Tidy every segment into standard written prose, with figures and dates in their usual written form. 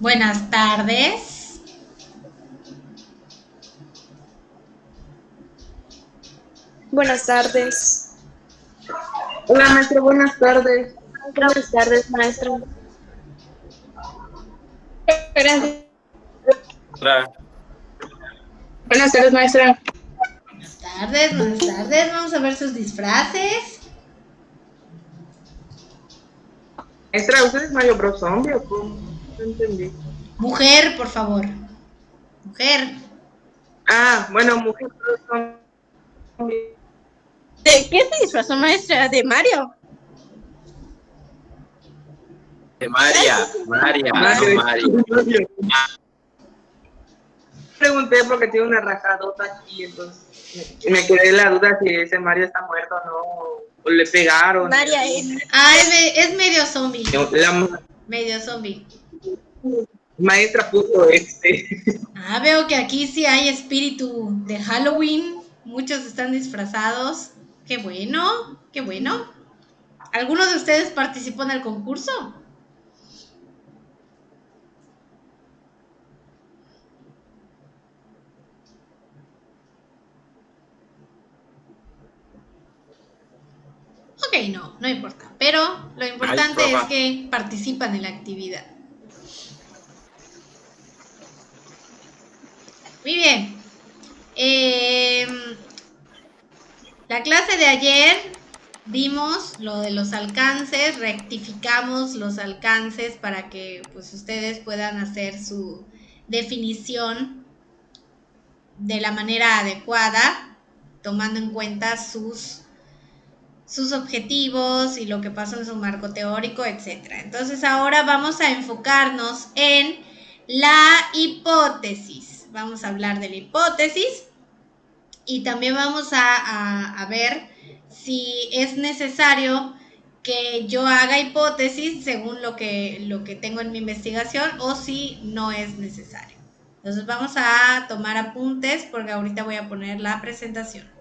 Buenas tardes. Buenas tardes. Hola, maestro, buenas tardes. Buenas tardes, maestra. Gracias. Buenas tardes, maestra. Buenas tardes, buenas tardes. Vamos a ver sus disfraces. Maestra, ¿usted es Mario Bros Zombie o cómo? No entendí. Mujer, por favor. Mujer. Ah, bueno, mujer Bros Zombie. ¿De qué se disfrazó, maestra? ¿De Mario? De María, no Mario, Mario. Mario. Pregunté porque tiene una rajadota aquí, entonces me quedé la duda si ese Mario está muerto o no, o le pegaron. María es. Ah, es medio zombie. La Medio zombie. maestra puso Ah, veo que aquí sí hay espíritu de Halloween. Muchos están disfrazados. Qué bueno, qué bueno. ¿Alguno de ustedes participó en el concurso? Ok, no, no importa. Pero lo importante es que participan en la actividad. Muy bien. Eh, la clase de ayer vimos lo de los alcances, rectificamos los alcances para que pues ustedes puedan hacer su definición de la manera adecuada, tomando en cuenta sus objetivos y lo que pasó en su marco teórico, etc. Entonces ahora vamos a enfocarnos en la hipótesis. Vamos a hablar de la hipótesis y también vamos a ver si es necesario que yo haga hipótesis según lo que tengo en mi investigación o si no es necesario. Entonces vamos a tomar apuntes porque ahorita voy a poner la presentación.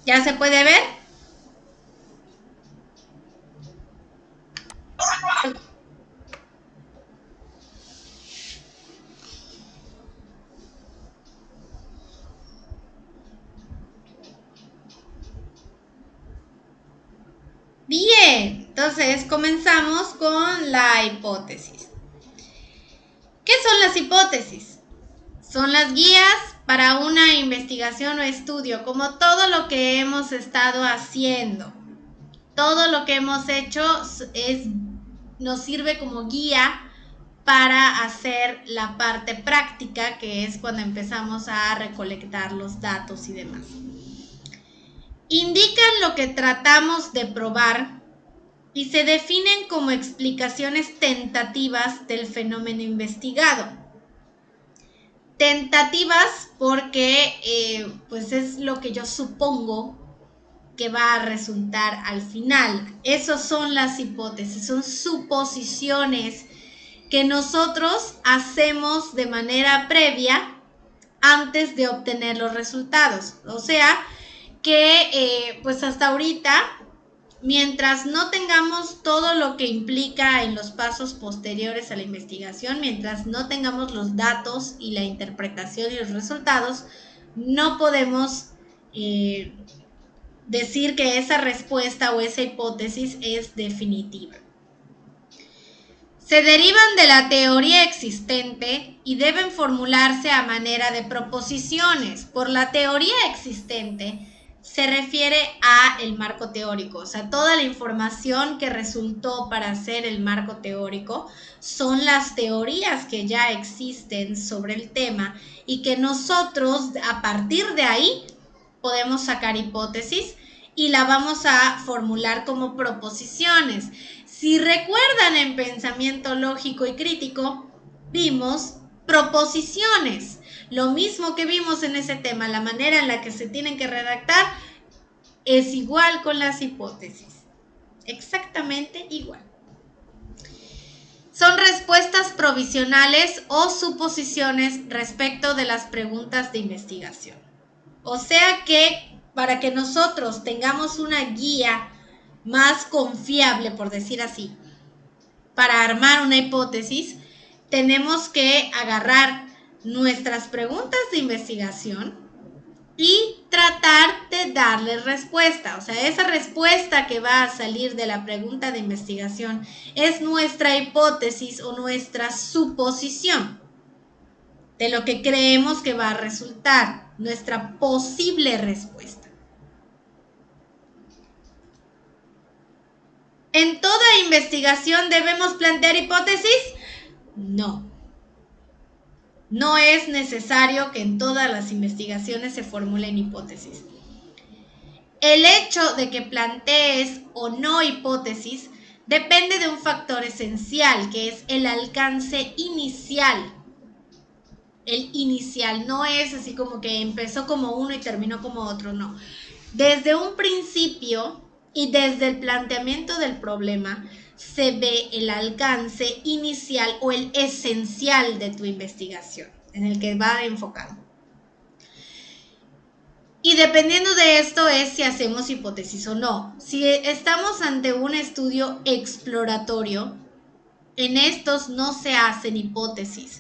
¿Ya se puede ver? Bien, entonces comenzamos con la hipótesis. ¿Qué son las hipótesis? Son las guías para una investigación o estudio, como todo lo que hemos estado haciendo. Todo lo que hemos hecho nos sirve como guía para hacer la parte práctica, que es cuando empezamos a recolectar los datos y demás. Indican lo que tratamos de probar y se definen como explicaciones tentativas del fenómeno investigado. Tentativas porque pues es lo que yo supongo que va a resultar al final. Esas son las hipótesis, son suposiciones que nosotros hacemos de manera previa antes de obtener los resultados. O sea que pues hasta ahorita, mientras no tengamos todo lo que implica en los pasos posteriores a la investigación, mientras no tengamos los datos y la interpretación y los resultados, no podemos decir que esa respuesta o esa hipótesis es definitiva. Se derivan de la teoría existente y deben formularse a manera de proposiciones. Por la teoría existente se refiere a el marco teórico, o sea, toda la información que resultó para hacer el marco teórico son las teorías que ya existen sobre el tema y que nosotros a partir de ahí podemos sacar hipótesis y la vamos a formular como proposiciones. Si recuerdan, en pensamiento lógico y crítico, vimos proposiciones. Lo mismo que vimos en ese tema, la manera en la que se tienen que redactar es igual con las hipótesis. Exactamente igual. Son respuestas provisionales o suposiciones respecto de las preguntas de investigación. O sea que para que nosotros tengamos una guía más confiable, por decir así, para armar una hipótesis, tenemos que agarrar nuestras preguntas de investigación y tratar de darle respuesta. O sea, esa respuesta que va a salir de la pregunta de investigación es nuestra hipótesis o nuestra suposición de lo que creemos que va a resultar, nuestra posible respuesta. ¿En toda investigación debemos plantear hipótesis? No. No es necesario que en todas las investigaciones se formulen hipótesis. El hecho de que plantees o no hipótesis depende de un factor esencial, que es el alcance inicial. El inicial no es así como que empezó como uno y terminó como otro, no. Desde un principio y desde el planteamiento del problema se ve el alcance inicial o el esencial de tu investigación, en el que va enfocado. Y dependiendo de esto es si hacemos hipótesis o no. Si estamos ante un estudio exploratorio, en estos no se hacen hipótesis,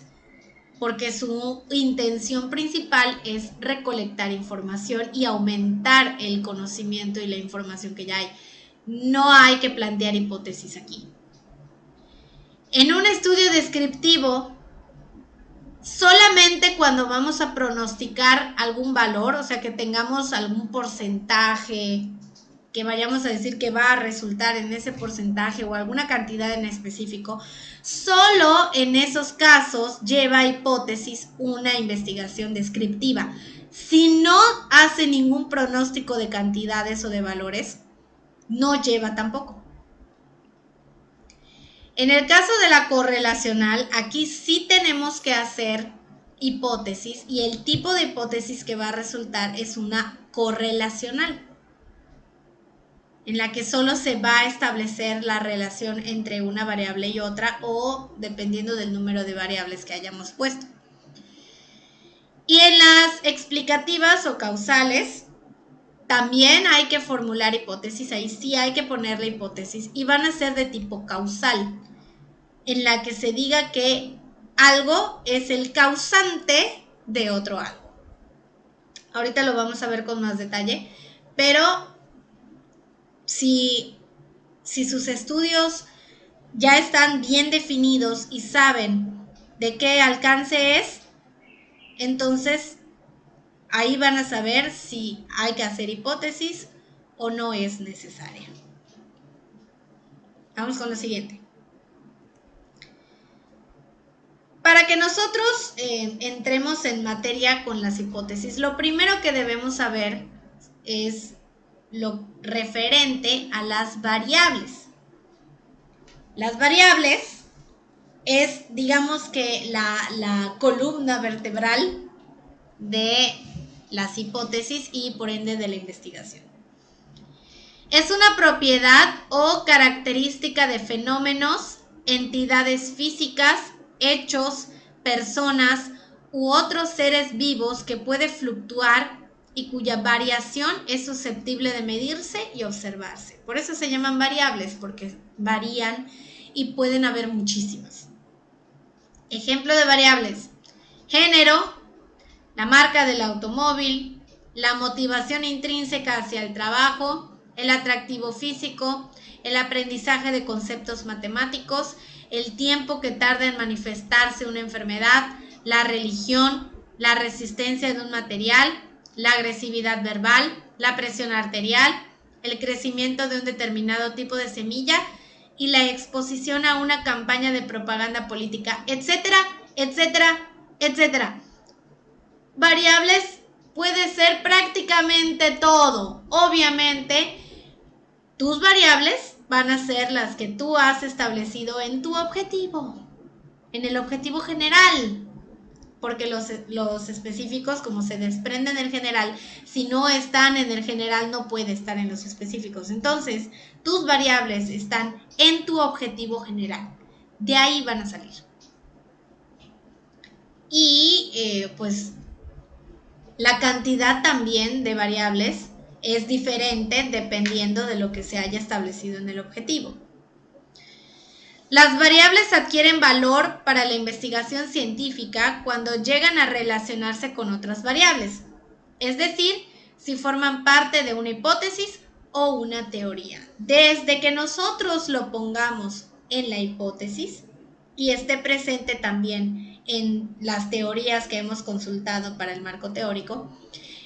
porque su intención principal es recolectar información y aumentar el conocimiento y la información que ya hay. No hay que plantear hipótesis aquí. En un estudio descriptivo, solamente cuando vamos a pronosticar algún valor, o sea, que tengamos algún porcentaje, que vayamos a decir que va a resultar en ese porcentaje o alguna cantidad en específico, solo en esos casos lleva hipótesis una investigación descriptiva. Si no hace ningún pronóstico de cantidades o de valores, no lleva tampoco. En el caso de la correlacional, aquí sí tenemos que hacer hipótesis y el tipo de hipótesis que va a resultar es una correlacional, en la que solo se va a establecer la relación entre una variable y otra o dependiendo del número de variables que hayamos puesto. Y en las explicativas o causales también hay que formular hipótesis, ahí sí hay que ponerle hipótesis y van a ser de tipo causal, en la que se diga que algo es el causante de otro algo. Ahorita lo vamos a ver con más detalle, pero si sus estudios ya están bien definidos y saben de qué alcance es, entonces ahí van a saber si hay que hacer hipótesis o no es necesaria. Vamos con lo siguiente. Para que nosotros entremos en materia con las hipótesis, lo primero que debemos saber es lo referente a las variables. Las variables es, digamos que la columna vertebral de las hipótesis y por ende de la investigación. Es una propiedad o característica de fenómenos, entidades físicas, hechos, personas u otros seres vivos que puede fluctuar y cuya variación es susceptible de medirse y observarse. Por eso se llaman variables, porque varían y pueden haber muchísimas. Ejemplo de variables: género, la marca del automóvil, la motivación intrínseca hacia el trabajo, el atractivo físico, el aprendizaje de conceptos matemáticos, el tiempo que tarda en manifestarse una enfermedad, la religión, la resistencia de un material, la agresividad verbal, la presión arterial, el crecimiento de un determinado tipo de semilla y la exposición a una campaña de propaganda política, etcétera, etcétera, etcétera. Variables puede ser prácticamente todo. Obviamente, tus variables van a ser las que tú has establecido en tu objetivo, en el objetivo general, porque los específicos, como se desprenden del general, si no están en el general no puede estar en los específicos. Entonces, tus variables están en tu objetivo general, de ahí van a salir. Y pues la cantidad también de variables es diferente dependiendo de lo que se haya establecido en el objetivo. Las variables adquieren valor para la investigación científica cuando llegan a relacionarse con otras variables, es decir, si forman parte de una hipótesis o una teoría. Desde que nosotros lo pongamos en la hipótesis y esté presente también en las teorías que hemos consultado para el marco teórico,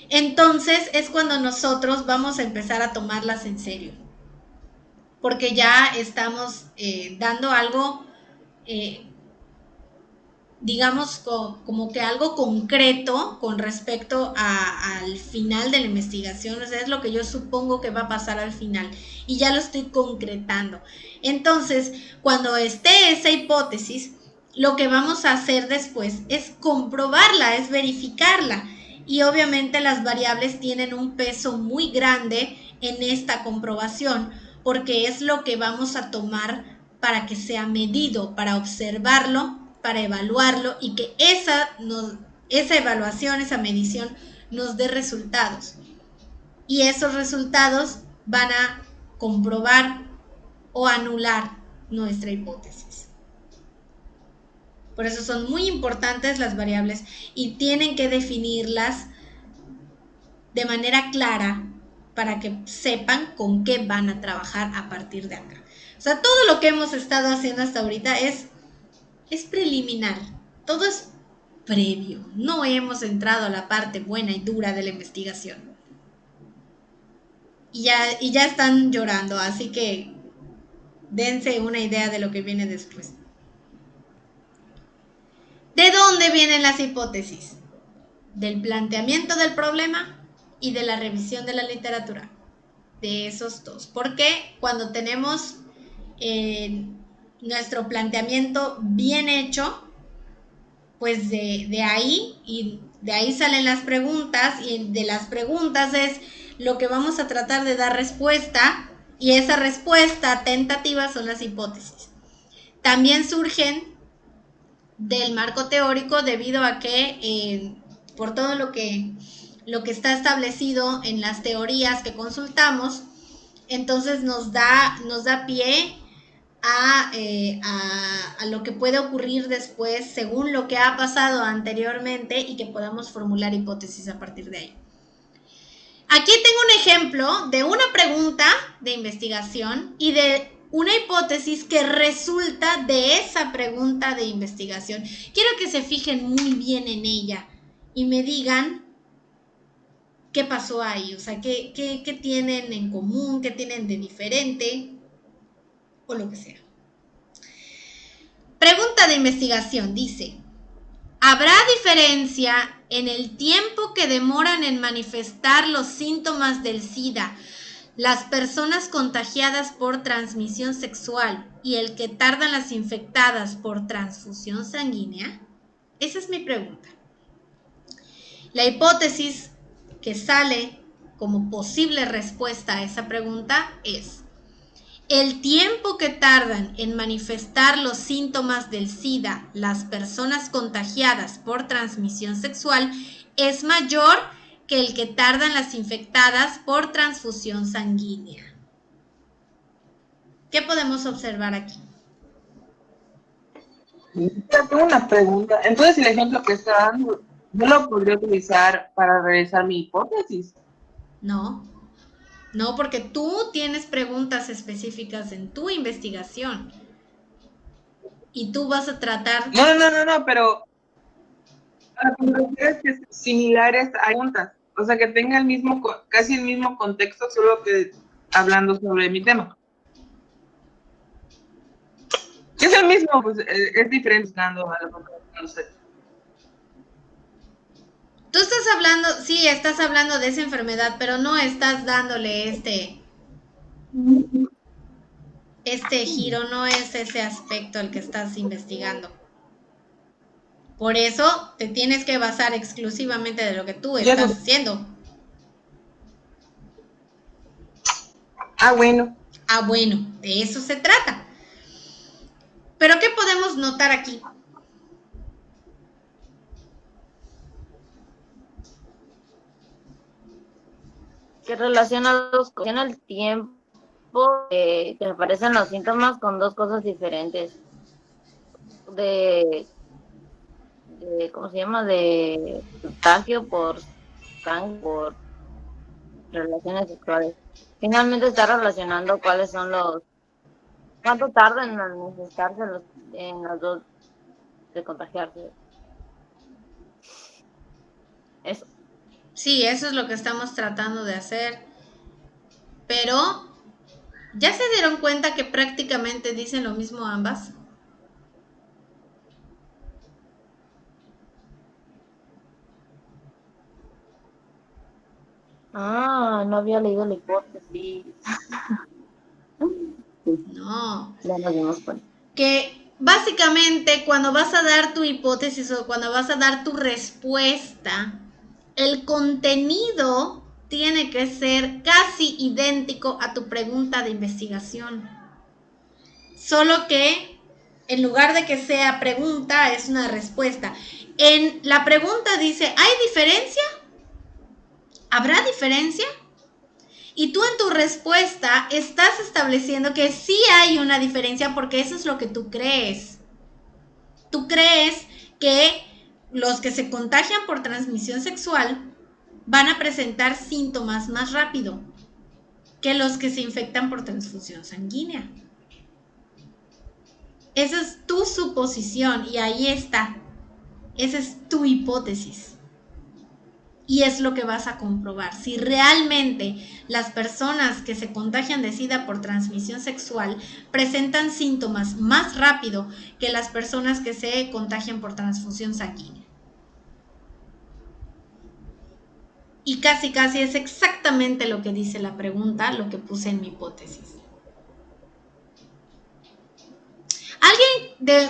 entonces es cuando nosotros vamos a empezar a tomarlas en serio, porque ya estamos dando algo, digamos, como que algo concreto con respecto al final de la investigación. O sea, es lo que yo supongo que va a pasar al final y ya lo estoy concretando. Entonces, cuando esté esa hipótesis, lo que vamos a hacer después es comprobarla, es verificarla. Y obviamente las variables tienen un peso muy grande en esta comprobación, porque es lo que vamos a tomar para que sea medido, para observarlo, para evaluarlo y que esa evaluación, esa medición nos dé resultados. Y esos resultados van a comprobar o anular nuestra hipótesis. Por eso son muy importantes las variables y tienen que definirlas de manera clara para que sepan con qué van a trabajar a partir de acá. O sea, todo lo que hemos estado haciendo hasta ahorita es preliminar, todo es previo. No hemos entrado a la parte buena y dura de la investigación. Y ya están llorando, así que dense una idea de lo que viene después. ¿De dónde vienen las hipótesis? Del planteamiento del problema y de la revisión de la literatura. De esos dos. Porque cuando tenemos nuestro planteamiento bien hecho, pues de ahí, y de ahí salen las preguntas, y de las preguntas es lo que vamos a tratar de dar respuesta, y esa respuesta tentativa son las hipótesis. También surgen del marco teórico debido a que por todo lo que está establecido en las teorías que consultamos, entonces nos da pie a lo que puede ocurrir después según lo que ha pasado anteriormente y que podamos formular hipótesis a partir de ahí. Aquí tengo un ejemplo de una pregunta de investigación y de una hipótesis que resulta de esa pregunta de investigación. Quiero que se fijen muy bien en ella y me digan qué pasó ahí, o sea, qué tienen en común, qué tienen de diferente o lo que sea. Pregunta de investigación, dice: ¿habrá diferencia en el tiempo que demoran en manifestar los síntomas del SIDA las personas contagiadas por transmisión sexual y el que tardan las infectadas por transfusión sanguínea? Esa es mi pregunta. La hipótesis que sale como posible respuesta a esa pregunta es: el tiempo que tardan en manifestar los síntomas del SIDA las personas contagiadas por transmisión sexual es mayor que el que tardan las infectadas por transfusión sanguínea. ¿Qué podemos observar aquí? Tengo una pregunta. Entonces, el ejemplo que está dando, ¿yo lo podría utilizar para realizar mi hipótesis? No, porque tú tienes preguntas específicas en tu investigación y tú vas a tratar... No, pero a lo que me refiero es que similares a preguntas, o sea, que tenga casi el mismo contexto, solo que hablando sobre mi tema. Si es el mismo, pues es diferente buscando a lo que no sé. Tú estás hablando, sí, estás hablando de esa enfermedad, pero no estás dándole este giro, no es ese aspecto el que estás investigando. Por eso te tienes que basar exclusivamente de lo que tú estás haciendo. Bueno. Bueno, de eso se trata. Pero ¿qué podemos notar aquí? Que relaciona el tiempo que aparecen los síntomas con dos cosas diferentes. ¿Cómo se llama? De contagio por sangre, por relaciones sexuales. Finalmente está relacionando cuáles son cuánto tardan en manifestarse en los dos de contagiarse. Eso. Sí, eso es lo que estamos tratando de hacer. Pero, ¿ya se dieron cuenta que prácticamente dicen lo mismo ambas? No había leído la hipótesis. No. Ya nos dimos cuenta. Que básicamente cuando vas a dar tu hipótesis o cuando vas a dar tu respuesta, el contenido tiene que ser casi idéntico a tu pregunta de investigación. Solo que en lugar de que sea pregunta, es una respuesta. En la pregunta dice, ¿hay diferencia? ¿Habrá diferencia? Y tú en tu respuesta estás estableciendo que sí hay una diferencia porque eso es lo que tú crees. Tú crees que los que se contagian por transmisión sexual van a presentar síntomas más rápido que los que se infectan por transfusión sanguínea. Esa es tu suposición y ahí está. Esa es tu hipótesis. Y es lo que vas a comprobar. Si realmente las personas que se contagian de SIDA por transmisión sexual presentan síntomas más rápido que las personas que se contagian por transfusión sanguínea. Y casi es exactamente lo que dice la pregunta, lo que puse en mi hipótesis.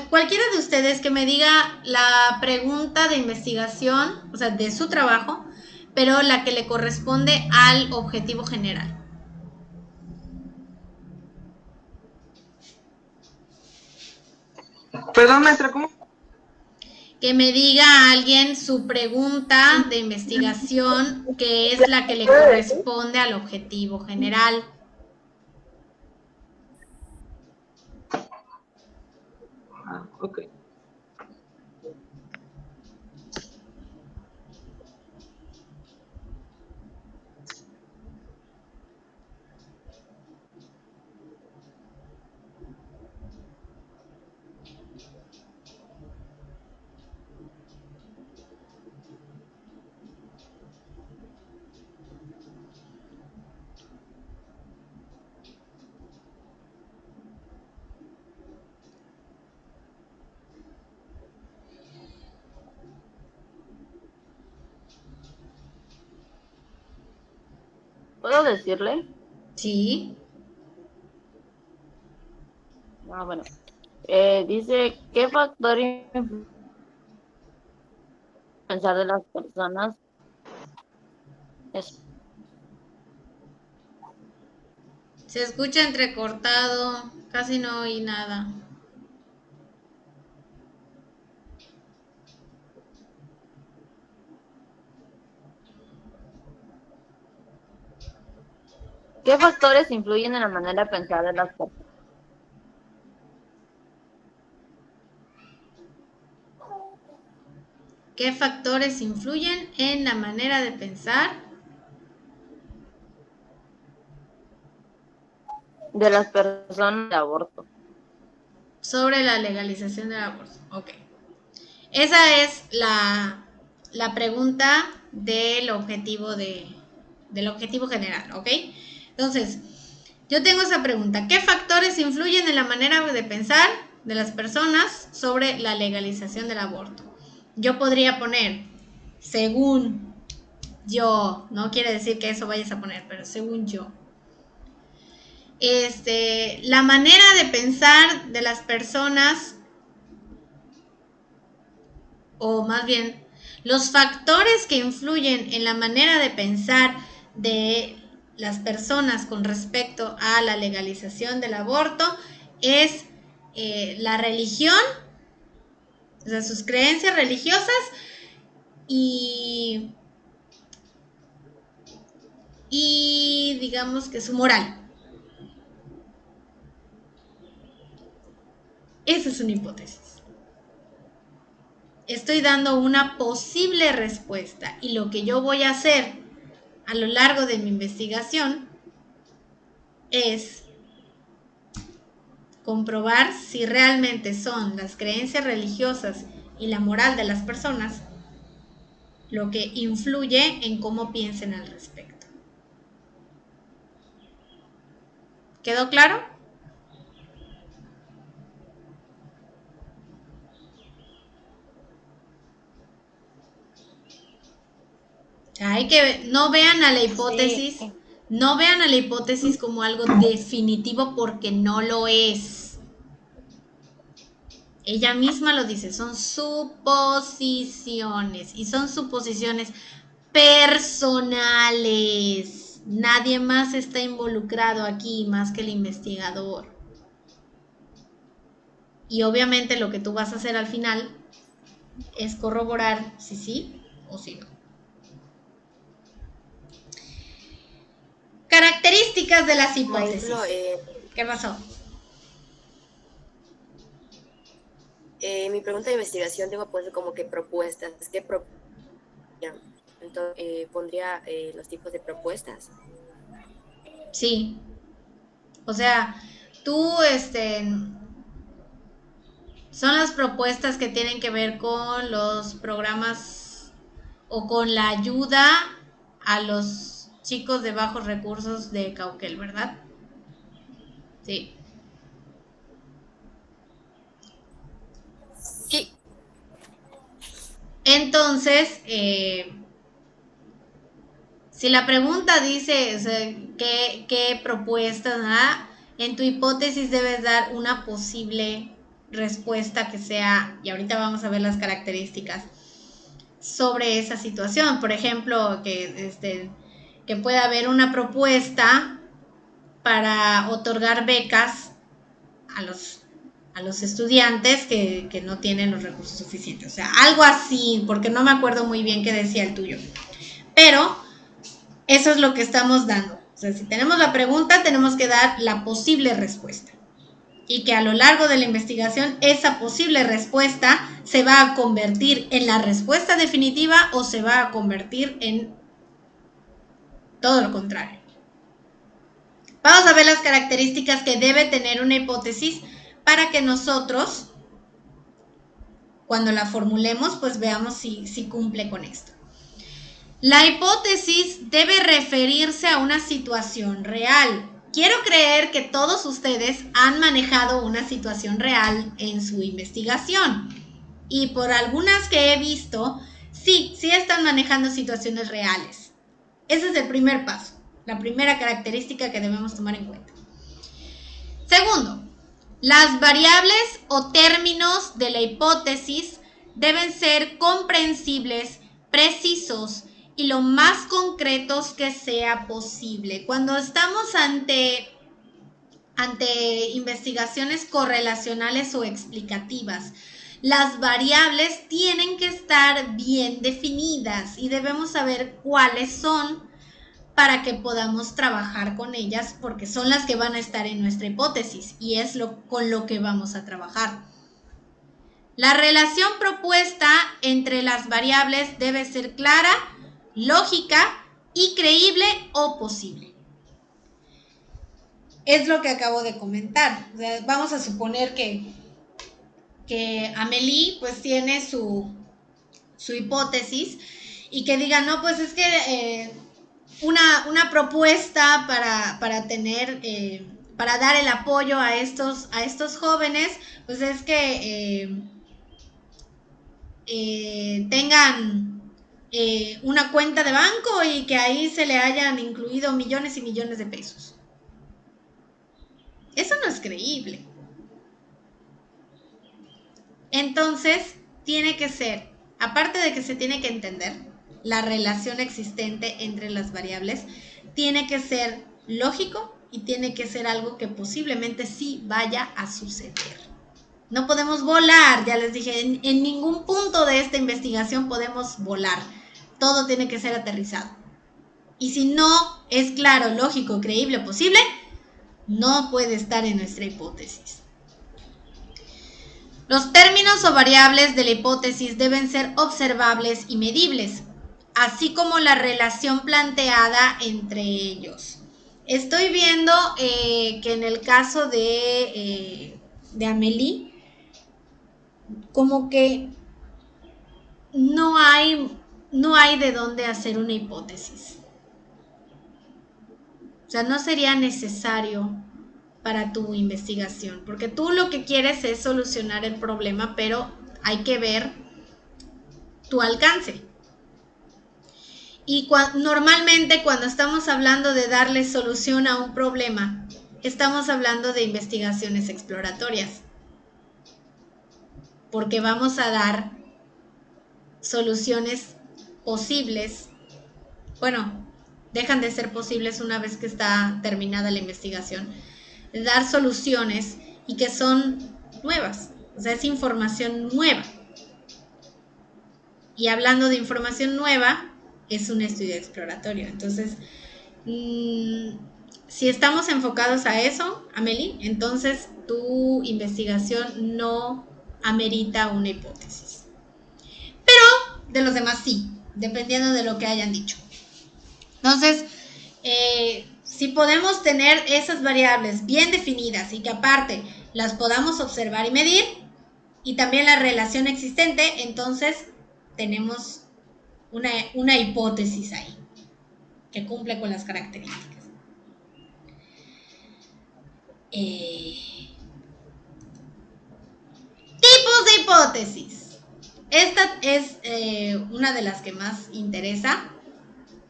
Cualquiera de ustedes que me diga la pregunta de investigación, o sea, de su trabajo, pero la que le corresponde al objetivo general. Perdón, maestra, ¿cómo? Que me diga alguien su pregunta de investigación, que es la que le corresponde al objetivo general. Ok. ¿Puedo decirle? Sí. Bueno. Dice, ¿qué factor influye en pensar de las personas? Eso. Se escucha entrecortado, casi no oí nada. ¿Qué factores influyen en la manera de pensar de las personas? ¿Qué factores influyen en la manera de pensar De las personas de aborto? sobre la legalización del aborto? Ok. Esa es la pregunta del objetivo general, ¿ok? Entonces, yo tengo esa pregunta. ¿Qué factores influyen en la manera de pensar de las personas sobre la legalización del aborto? Yo podría poner, según yo, no quiere decir que eso vayas a poner, pero según yo. la manera de pensar de las personas, o más bien, los factores que influyen en la manera de pensar de las personas con respecto a la legalización del aborto es la religión, o sea, sus creencias religiosas y digamos que su moral. Esa es una hipótesis. Estoy dando una posible respuesta y lo que yo voy a hacer a lo largo de mi investigación es comprobar si realmente son las creencias religiosas y la moral de las personas lo que influye en cómo piensen al respecto. ¿Quedó claro? Hay que no vean a la hipótesis, Sí. no vean a la hipótesis como algo definitivo porque no lo es. Ella misma lo dice, son suposiciones y son suposiciones personales. Nadie más está involucrado aquí más que el investigador. Y obviamente lo que tú vas a hacer al final es corroborar si sí o si no. Características de las hipótesis. Maestro, ¿Qué pasó? mi pregunta de investigación tengo puesto como que propuestas. ¿Qué entonces, pondría los tipos de propuestas? Sí. O sea, tú, son las propuestas que tienen que ver con los programas o con la ayuda a los chicos de bajos recursos de Cauquel, ¿verdad? Sí. Sí. Entonces, si la pregunta dice, o sea, ¿qué propuestas? En tu hipótesis debes dar una posible respuesta que sea, y ahorita vamos a ver las características sobre esa situación. Por ejemplo, que pueda haber una propuesta para otorgar becas a los estudiantes que no tienen los recursos suficientes. O sea, algo así, porque no me acuerdo muy bien qué decía el tuyo. Pero eso es lo que estamos dando. O sea, si tenemos la pregunta, tenemos que dar la posible respuesta. Y que a lo largo de la investigación, esa posible respuesta se va a convertir en la respuesta definitiva o se va a convertir en todo lo contrario. Vamos a ver las características que debe tener una hipótesis para que nosotros, cuando la formulemos, pues veamos si cumple con esto. La hipótesis debe referirse a una situación real. Quiero creer que todos ustedes han manejado una situación real en su investigación. Y por algunas que he visto, sí están manejando situaciones reales. Ese es el primer paso, la primera característica que debemos tomar en cuenta. Segundo, las variables o términos de la hipótesis deben ser comprensibles, precisos y lo más concretos que sea posible. Cuando estamos ante investigaciones correlacionales o explicativas, las variables tienen que estar bien definidas y debemos saber cuáles son para que podamos trabajar con ellas, porque son las que van a estar en nuestra hipótesis y es con lo que vamos a trabajar. La relación propuesta entre las variables debe ser clara, lógica y creíble o posible. Es lo que acabo de comentar. O sea, vamos a suponer que Amélie pues tiene su hipótesis y que diga, no, pues es que una propuesta para tener, para dar el apoyo a estos jóvenes, pues es que tengan una cuenta de banco y que ahí se le hayan incluido millones y millones de pesos. Eso no es creíble. Entonces, tiene que ser, aparte de que se tiene que entender la relación existente entre las variables, tiene que ser lógico y tiene que ser algo que posiblemente sí vaya a suceder. No podemos volar, ya les dije, en ningún punto de esta investigación podemos volar. Todo tiene que ser aterrizado. Y si no es claro, lógico, creíble, posible, no puede estar en nuestra hipótesis. Los términos o variables de la hipótesis deben ser observables y medibles, así como la relación planteada entre ellos. Estoy viendo que en el caso de Amélie, como que no hay de dónde hacer una hipótesis. O sea, no sería necesario para tu investigación, porque tú lo que quieres es solucionar el problema, pero hay que ver tu alcance. Y normalmente cuando estamos hablando de darle solución a un problema, estamos hablando de investigaciones exploratorias, porque vamos a dar soluciones posibles. Bueno, dejan de ser posibles una vez que está terminada la investigación. Dar soluciones y que son nuevas, o sea, es información nueva. Y hablando de información nueva, es un estudio exploratorio. Entonces, si estamos enfocados a eso, Amélie, entonces tu investigación no amerita una hipótesis. Pero de los demás sí, dependiendo de lo que hayan dicho. Entonces, si podemos tener esas variables bien definidas y que aparte las podamos observar y medir, y también la relación existente, entonces tenemos una hipótesis ahí que cumple con las características. Tipos de hipótesis. Esta es una de las que más interesa,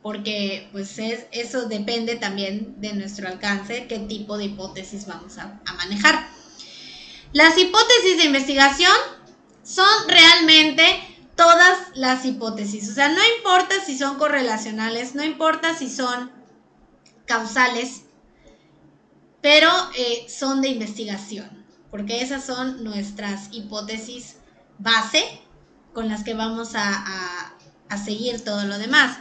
porque pues eso depende también de nuestro alcance, qué tipo de hipótesis vamos a manejar. Las hipótesis de investigación son realmente todas las hipótesis, o sea, no importa si son correlacionales, no importa si son causales, pero son de investigación, porque esas son nuestras hipótesis base con las que vamos a seguir todo lo demás.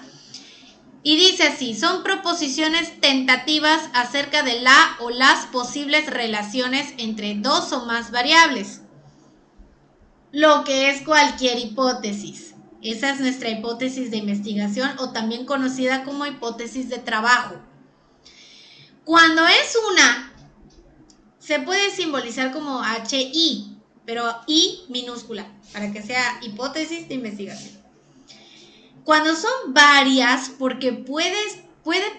Y dice así, son proposiciones tentativas acerca de la o las posibles relaciones entre dos o más variables. Lo que es cualquier hipótesis. Esa es nuestra hipótesis de investigación o también conocida como hipótesis de trabajo. Cuando es una, se puede simbolizar como HI, pero I minúscula, para que sea hipótesis de investigación. Cuando son varias, porque puede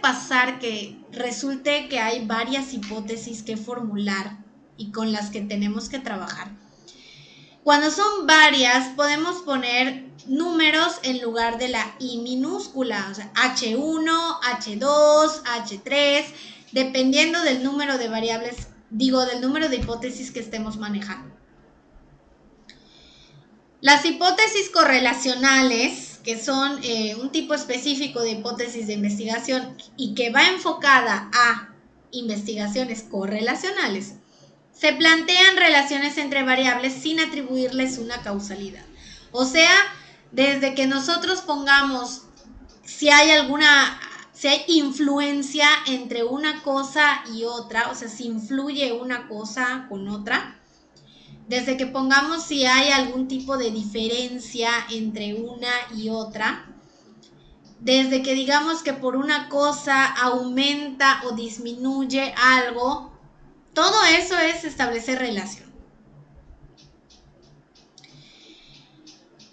pasar que resulte que hay varias hipótesis que formular y con las que tenemos que trabajar. Cuando son varias, podemos poner números en lugar de la I minúscula, o sea, H1, H2, H3, dependiendo del número de variables, del número de hipótesis que estemos manejando. Las hipótesis correlacionales, que son un tipo específico de hipótesis de investigación y que va enfocada a investigaciones correlacionales, se plantean relaciones entre variables sin atribuirles una causalidad. O sea, desde que nosotros pongamos si hay influencia entre una cosa y otra, o sea, si influye una cosa con otra, desde que pongamos si hay algún tipo de diferencia entre una y otra, desde que digamos que por una cosa aumenta o disminuye algo, todo eso es establecer relación.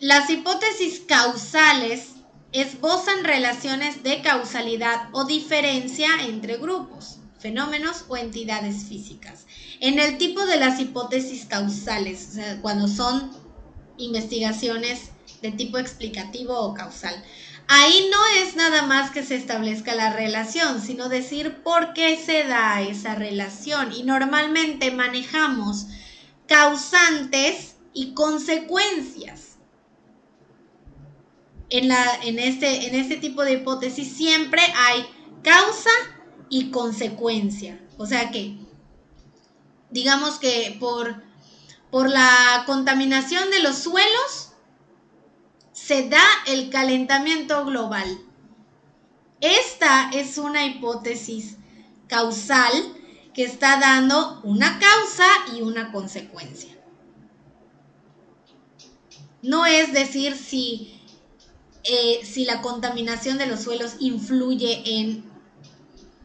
Las hipótesis causales esbozan relaciones de causalidad o diferencia entre grupos, fenómenos o entidades físicas. En el tipo de las hipótesis causales, o sea, cuando son investigaciones de tipo explicativo o causal, Ahí no es nada más que se establezca la relación, sino decir por qué se da esa relación. Y normalmente manejamos causantes y consecuencias. En este tipo de hipótesis siempre hay causa y consecuencia. O sea que, digamos que por la contaminación de los suelos se da el calentamiento global. Esta es una hipótesis causal que está dando una causa y una consecuencia. No es decir si la contaminación de los suelos influye en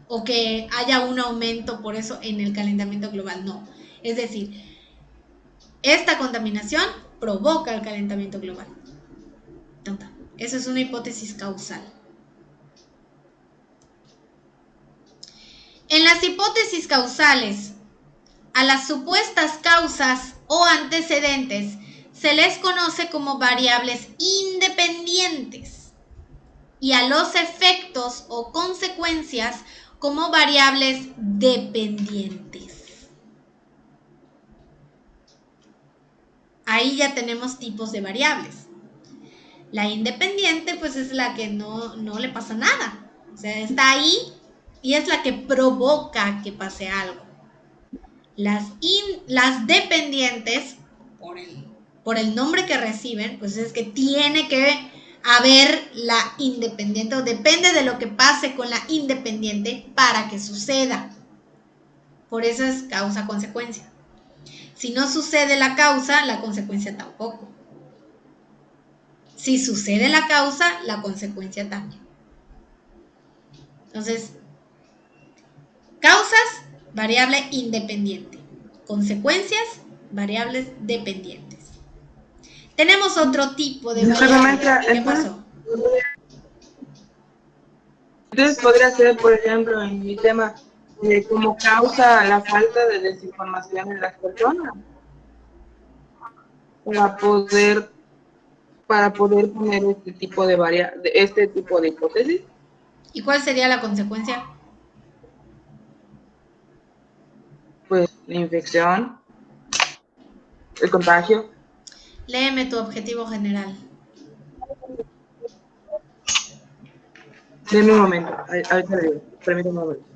o que haya un aumento por eso en el calentamiento global, no. Es decir, esta contaminación provoca el calentamiento global. Eso es una hipótesis causal. En las hipótesis causales, a las supuestas causas o antecedentes se les conoce como variables independientes y a los efectos o consecuencias como variables dependientes. Ahí ya tenemos tipos de variables. La independiente pues es la que no le pasa nada. O sea, está ahí y es la que provoca que pase algo. Las dependientes, por el nombre que reciben, pues es que tiene que haber la independiente o depende de lo que pase con la independiente para que suceda. Por eso es causa-consecuencia. Si no sucede la causa, la consecuencia tampoco. Si sucede la causa, la consecuencia también. Entonces, causas, variable independiente. Consecuencias, variables dependientes. Tenemos otro tipo de variables. ¿Qué pasó? Entonces podría ser, por ejemplo, en mi tema, como causa la falta de desinformación en las personas. Para poder poner este tipo de hipótesis. ¿Y cuál sería la consecuencia? Pues la infección, el contagio. Léeme tu objetivo general. Denme un momento, ahorita le digo, permítame un momento.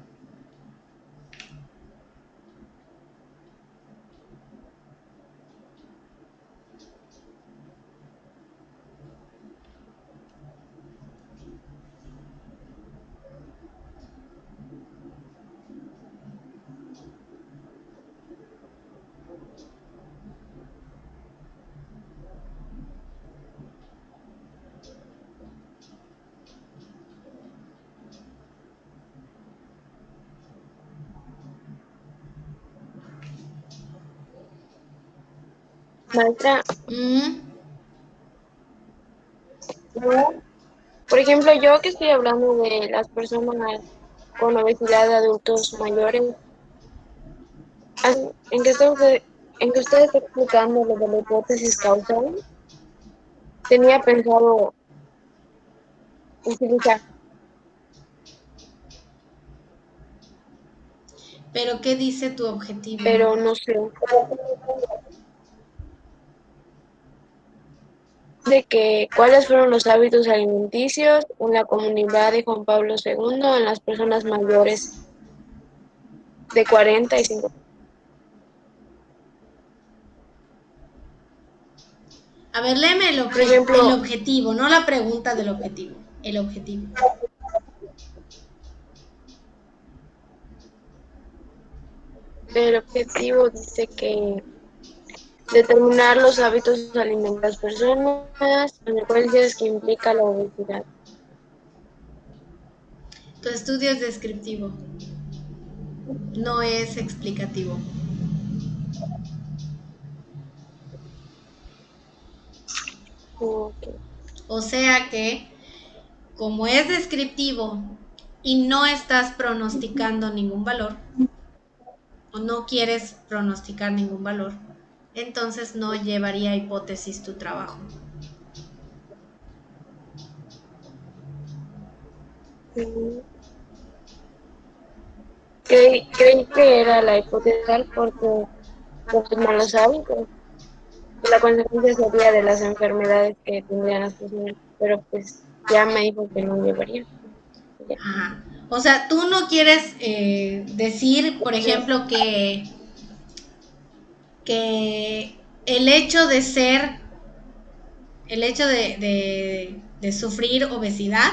Maestra, por ejemplo, yo que estoy hablando de las personas con obesidad de adultos mayores, en que usted está explicando lo de la hipótesis causal, tenía pensado utilizar. ¿Pero qué dice tu objetivo? Pero no sé. De que cuáles fueron los hábitos alimenticios en la comunidad de Juan Pablo II en las personas mayores de 40 y 50. A ver, léeme el objetivo, no la pregunta del objetivo, el objetivo. El objetivo dice que determinar los hábitos alimentarios de las personas, consecuencias que implica la obesidad. Tu estudio es descriptivo, no es explicativo. Okay. O sea que, como es descriptivo y no estás pronosticando ningún valor, o no quieres pronosticar ningún valor, entonces no llevaría a hipótesis tu trabajo. Creí que era la hipótesis porque los malos hábitos, la consecuencia sería de las enfermedades que tendrían las personas, pero pues ya me dijo que no debería. Ya. Ajá. O sea, tú no quieres decir, por ejemplo, que el hecho de ser, el hecho de sufrir obesidad,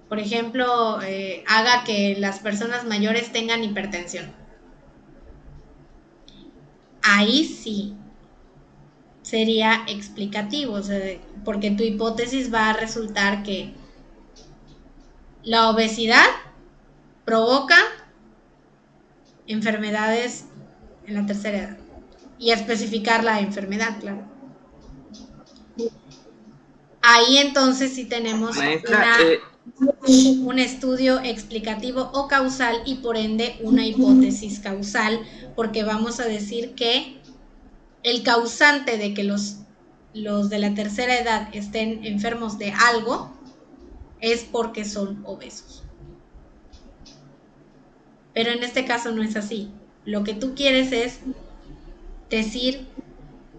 por ejemplo, haga que las personas mayores tengan hipertensión. Ahí sí sería explicativo, o sea, porque tu hipótesis va a resultar que la obesidad provoca enfermedades en la tercera edad y especificar la enfermedad, claro. Ahí entonces sí tenemos Maestra, un estudio explicativo o causal y por ende una hipótesis causal, porque vamos a decir que el causante de que los de la tercera edad estén enfermos de algo es porque son obesos. Pero en este caso no es así. Lo que tú quieres es decir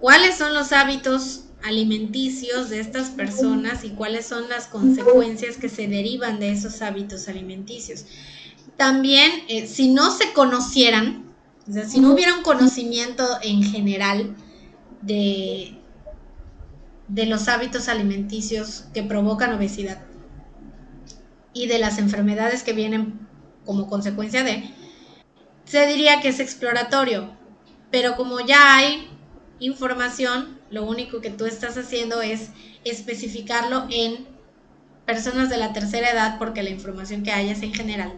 cuáles son los hábitos alimenticios de estas personas y cuáles son las consecuencias que se derivan de esos hábitos alimenticios. También, si no se conocieran, o sea, si no hubiera un conocimiento en general de los hábitos alimenticios que provocan obesidad y de las enfermedades que vienen como consecuencia de, se diría que es exploratorio, pero como ya hay información, lo único que tú estás haciendo es especificarlo en personas de la tercera edad, porque la información que hay es en general.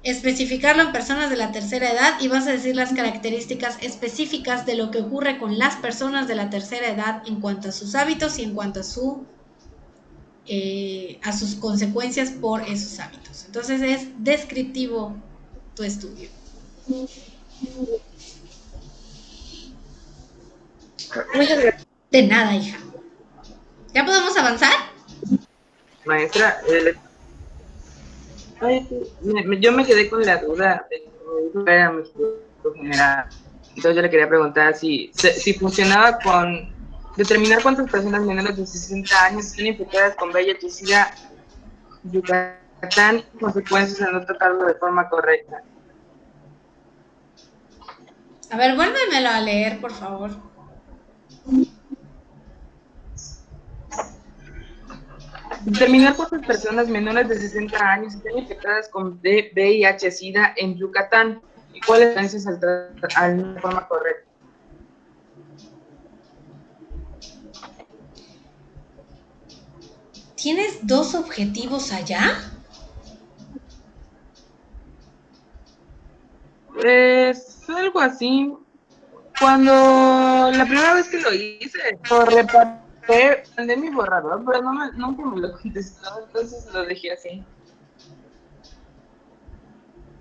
Especificarlo en personas de la tercera edad y vas a decir las características específicas de lo que ocurre con las personas de la tercera edad en cuanto a sus hábitos y en cuanto a sus consecuencias por esos hábitos. Entonces es descriptivo tu estudio. Muchas gracias. De nada, hija. ¿Ya podemos avanzar? maestra, yo me quedé con la duda de cómo era mi estudio general. Entonces yo le quería preguntar si funcionaba con determinar cuántas personas menores de 60 años están infectadas con VIH y SIDA, Yucatán, y consecuencias de no tratarlo de forma correcta. A ver, vuélvemelo a leer, por favor. Determinar cuántas personas menores de 60 años están infectadas con VIH-Sida en Yucatán y cuáles son las consecuencias de forma correcta. ¿Tienes 2 objetivos allá? Pues algo así. Cuando la primera vez que lo hice, lo reparé, mandé mi borrador, pero nunca me lo contestó, entonces lo dejé así.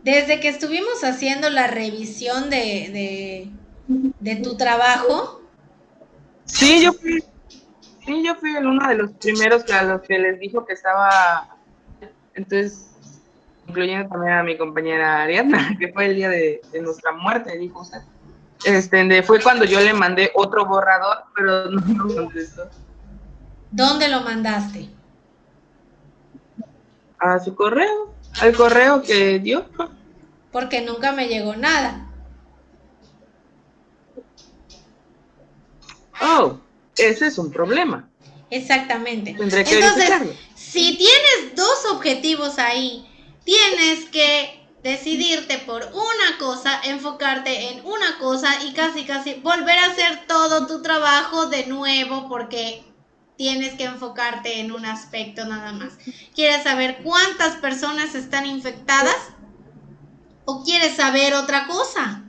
Desde que estuvimos haciendo la revisión de tu trabajo. Sí, yo fui uno de los primeros a los que les dijo que estaba, entonces, incluyendo también a mi compañera Ariadna, que fue el día de nuestra muerte, dijo usted. Fue cuando yo le mandé otro borrador, pero no me contestó. ¿Dónde lo mandaste? A su correo, al correo que dio. Porque nunca me llegó nada. Oh, ese es un problema. Exactamente. Tendré que Entonces, verificarlo. si tienes 2 objetivos ahí, tienes que decidirte por una cosa, enfocarte en una cosa y casi volver a hacer todo tu trabajo de nuevo porque tienes que enfocarte en un aspecto nada más. ¿Quieres saber cuántas personas están infectadas? ¿O quieres saber otra cosa?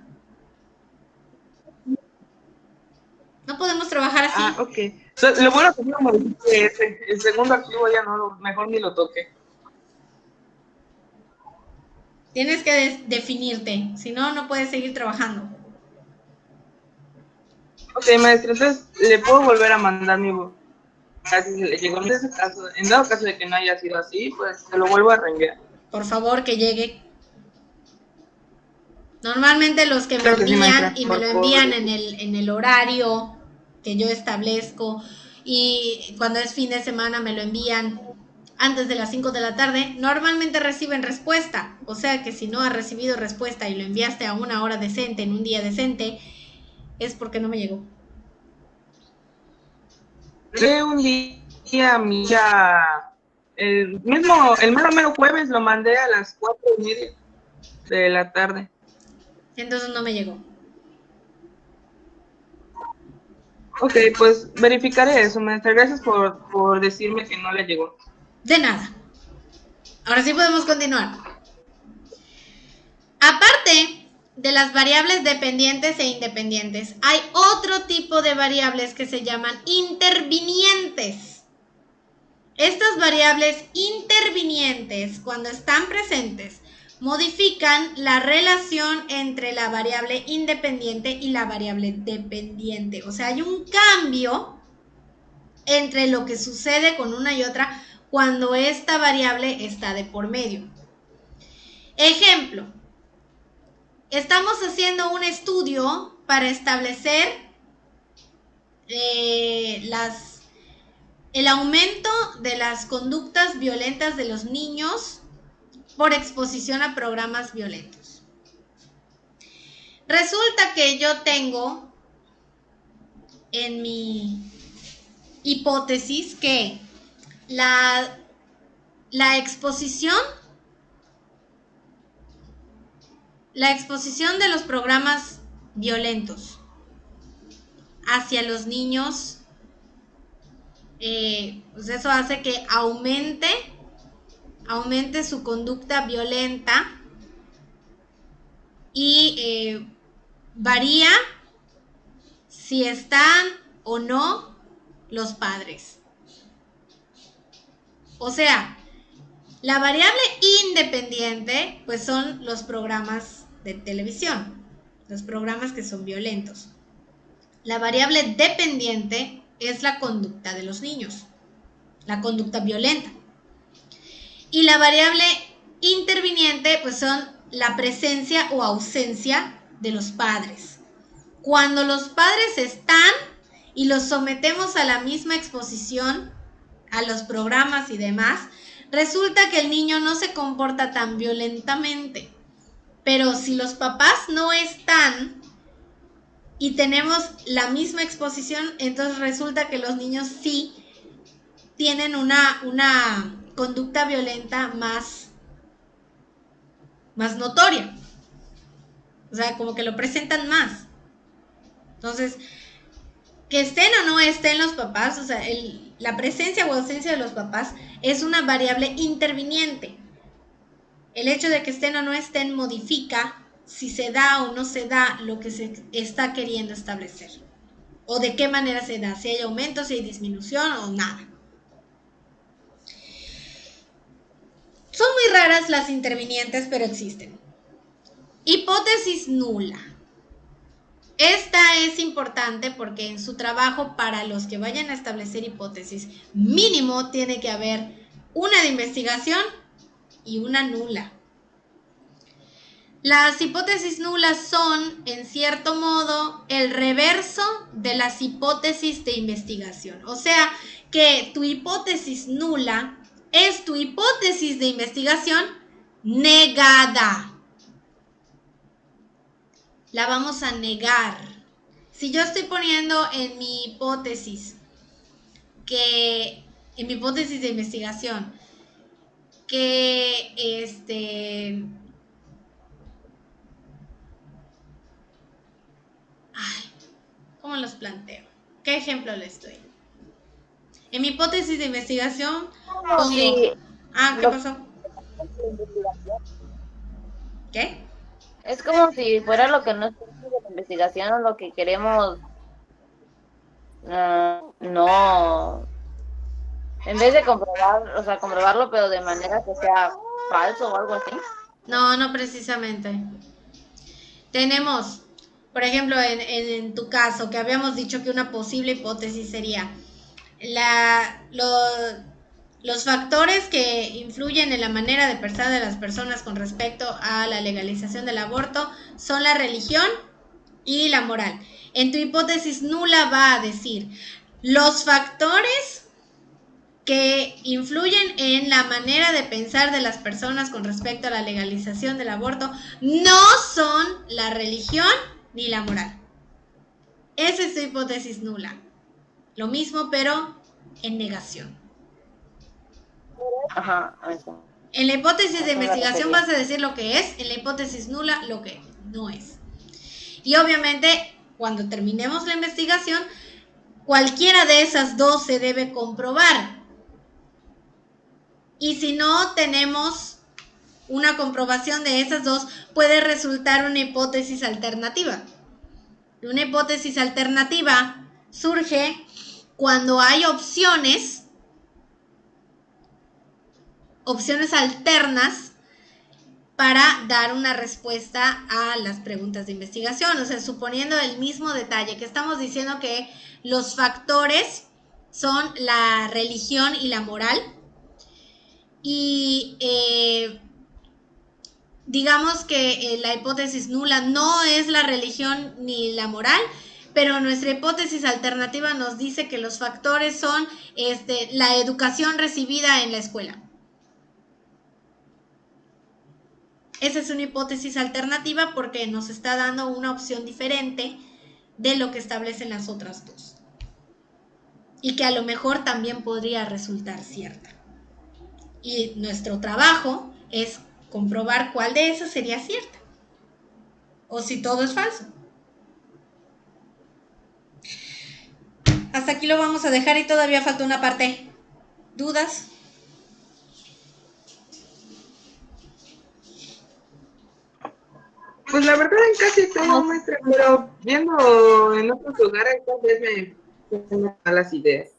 No podemos trabajar así. Ah, ok. Lo bueno que no modifique ese. El segundo archivo ya no, mejor ni lo toqué. Tienes que definirte, si no, no puedes seguir trabajando. Ok, maestra, entonces, ¿le puedo volver a mandar mi si le llegó en ese caso, en dado caso de que no haya sido así, pues se lo vuelvo a reenviar. Por favor, que llegue. Normalmente los que me Claro que sí, envían maestra. y me lo envían en el horario que yo establezco, y cuando es fin de semana me lo envían antes de las 5 de la tarde, normalmente reciben respuesta. O sea que si no has recibido respuesta y lo enviaste a una hora decente, en un día decente, es porque no me llegó. Un día, el mero jueves lo mandé a las 4:30 de la tarde. Entonces no me llegó. Ok, pues verificaré eso, maestra. Gracias por decirme que no le llegó. De nada. Ahora sí podemos continuar. Aparte de las variables dependientes e independientes, hay otro tipo de variables que se llaman intervinientes. Estas variables intervinientes, cuando están presentes, modifican la relación entre la variable independiente y la variable dependiente. O sea, hay un cambio entre lo que sucede con una y otra cuando esta variable está de por medio. Ejemplo, estamos haciendo un estudio para establecer el aumento de las conductas violentas de los niños por exposición a programas violentos. Resulta que yo tengo en mi hipótesis que la exposición de los programas violentos hacia los niños, pues eso hace que aumente su conducta violenta y varía si están o no los padres. O sea, la variable independiente pues son los programas de televisión, los programas que son violentos. La variable dependiente es la conducta de los niños, la conducta violenta. Y la variable interviniente pues son la presencia o ausencia de los padres. Cuando los padres están y los sometemos a la misma exposición, a los programas y demás, resulta que el niño no se comporta tan violentamente. Pero si los papás no están y tenemos la misma exposición, entonces resulta que los niños sí tienen una conducta violenta más notoria. O sea, como que lo presentan más. Entonces, que estén o no estén los papás, o sea, la presencia o ausencia de los papás es una variable interviniente. El hecho de que estén o no estén modifica si se da o no se da lo que se está queriendo establecer. O de qué manera se da, si hay aumento, si hay disminución o nada. Son muy raras las intervinientes, pero existen. Hipótesis nula. Esta es importante porque en su trabajo, para los que vayan a establecer hipótesis, mínimo tiene que haber una de investigación y una nula. Las hipótesis nulas son, en cierto modo, el reverso de las hipótesis de investigación. O sea, que tu hipótesis nula es tu hipótesis de investigación negada. La vamos a negar. Si yo estoy poniendo en mi hipótesis de investigación, que ¿cómo los planteo? ¿Qué ejemplo les doy? En mi hipótesis de investigación pongo... Sí. ¿Qué pasó? ¿Qué? Es como si fuera lo que no es de la investigación o lo que queremos. No. En vez de comprobarlo, pero de manera que sea falso o algo así. No precisamente. Tenemos, por ejemplo, en tu caso, que habíamos dicho que una posible hipótesis sería, los factores que influyen en la manera de pensar de las personas con respecto a la legalización del aborto son la religión y la moral. En tu hipótesis nula va a decir, los factores que influyen en la manera de pensar de las personas con respecto a la legalización del aborto no son la religión ni la moral. Esa es tu hipótesis nula. Lo mismo, pero en negación. Ajá, eso. En la hipótesis de Eso me investigación refería. vas a decir lo que es, en la hipótesis nula lo que no es. Y obviamente, cuando terminemos la investigación, cualquiera de esas dos se debe comprobar. Y si no tenemos una comprobación de esas dos, puede resultar una hipótesis alternativa. Y una hipótesis alternativa surge cuando hay opciones alternas para dar una respuesta a las preguntas de investigación. O sea, suponiendo el mismo detalle, que estamos diciendo que los factores son la religión y la moral. Y digamos que la hipótesis nula no es la religión ni la moral, pero nuestra hipótesis alternativa nos dice que los factores son la educación recibida en la escuela. Esa es una hipótesis alternativa porque nos está dando una opción diferente de lo que establecen las otras dos. Y que a lo mejor también podría resultar cierta. Y nuestro trabajo es comprobar cuál de esas sería cierta. O si todo es falso. Hasta aquí lo vamos a dejar y todavía falta una parte. ¿Dudas? Pues la verdad en casi todo, maestra, pero viendo en otros lugares tal vez me malas ideas.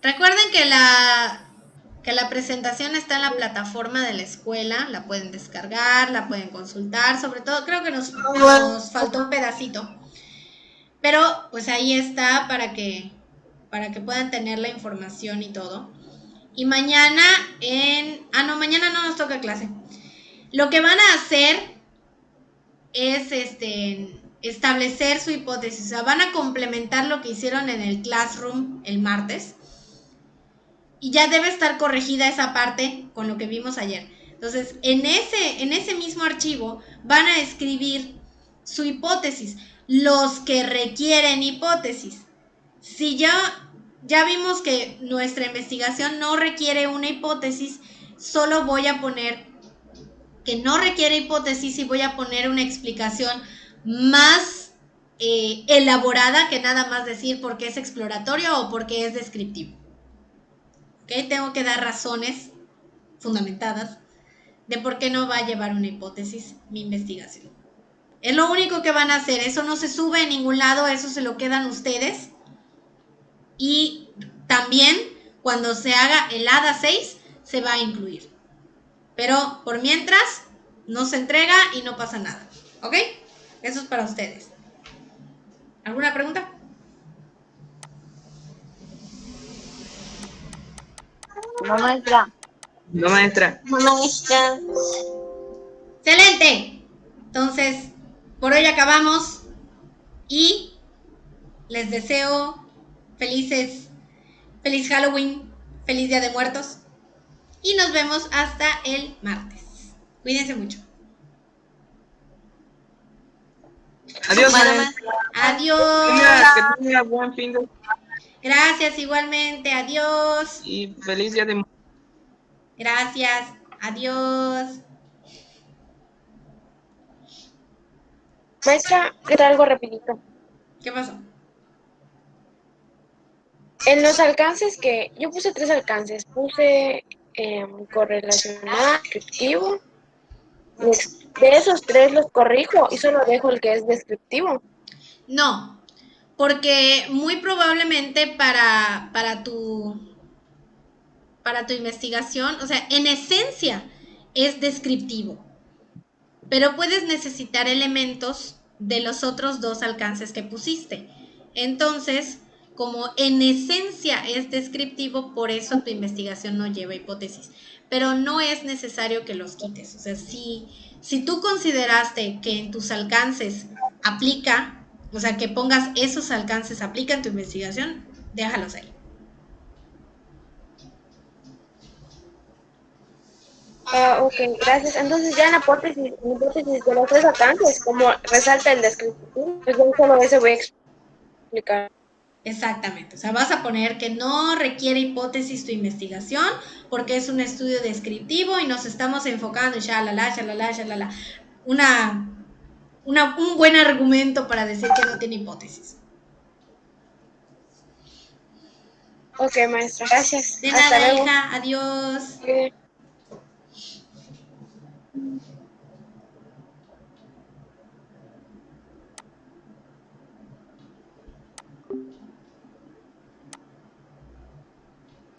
Recuerden que la presentación está en la plataforma de la escuela, la pueden descargar, la pueden consultar, sobre todo creo que nos faltó un pedacito, pero pues ahí está para que puedan tener la información y todo. Y mañana mañana no nos toca clase. Lo que van a hacer es establecer su hipótesis, o sea, van a complementar lo que hicieron en el Classroom el martes. Y ya debe estar corregida esa parte con lo que vimos ayer. Entonces, en ese mismo archivo van a escribir su hipótesis, los que requieren hipótesis. Si ya vimos que nuestra investigación no requiere una hipótesis, solo voy a poner que no requiere hipótesis y voy a poner una explicación más elaborada que nada más decir por qué es exploratorio o por qué es descriptivo. ¿Okay? Tengo que dar razones fundamentadas de por qué no va a llevar una hipótesis mi investigación. Es lo único que van a hacer. Eso no se sube en ningún lado, eso se lo quedan ustedes. Y también cuando se haga el ADA 6 se va a incluir. Pero por mientras no se entrega y no pasa nada. ¿Ok? Eso es para ustedes. ¿Alguna pregunta? No, maestra. No, maestra. Maestra. ¡Excelente! Entonces, por hoy acabamos y les deseo feliz Halloween, feliz Día de Muertos y nos vemos hasta el martes. Cuídense mucho. Adiós, maestra. Adiós. Que tenga buen fin de Gracias igualmente. Adiós. y feliz día de Gracias. Adiós. Maestra, era algo rapidito. ¿Qué pasó? En los alcances que yo puse 3 alcances, puse correlacional, descriptivo. De esos 3 los corrijo y solo dejo el que es descriptivo. No, porque muy probablemente para tu investigación, o sea, en esencia es descriptivo, pero puedes necesitar elementos de los otros 2 alcances que pusiste. Entonces, como en esencia es descriptivo, por eso tu investigación no lleva hipótesis. Pero no es necesario que los quites. O sea, si tú consideraste que en tus alcances aplica, o sea, que pongas esos alcances aplica en tu investigación, déjalos ahí. Ok, gracias. Entonces ya en la hipótesis de los tres alcances, como resalta el descriptivo, pues yo solo eso voy a explicar. Exactamente, o sea, vas a poner que no requiere hipótesis tu investigación porque es un estudio descriptivo y nos estamos enfocando, shalala, shalala, shalala. Un buen argumento para decir que no tiene hipótesis. Ok, maestra, gracias. De Hasta nada, luego. hija, adiós.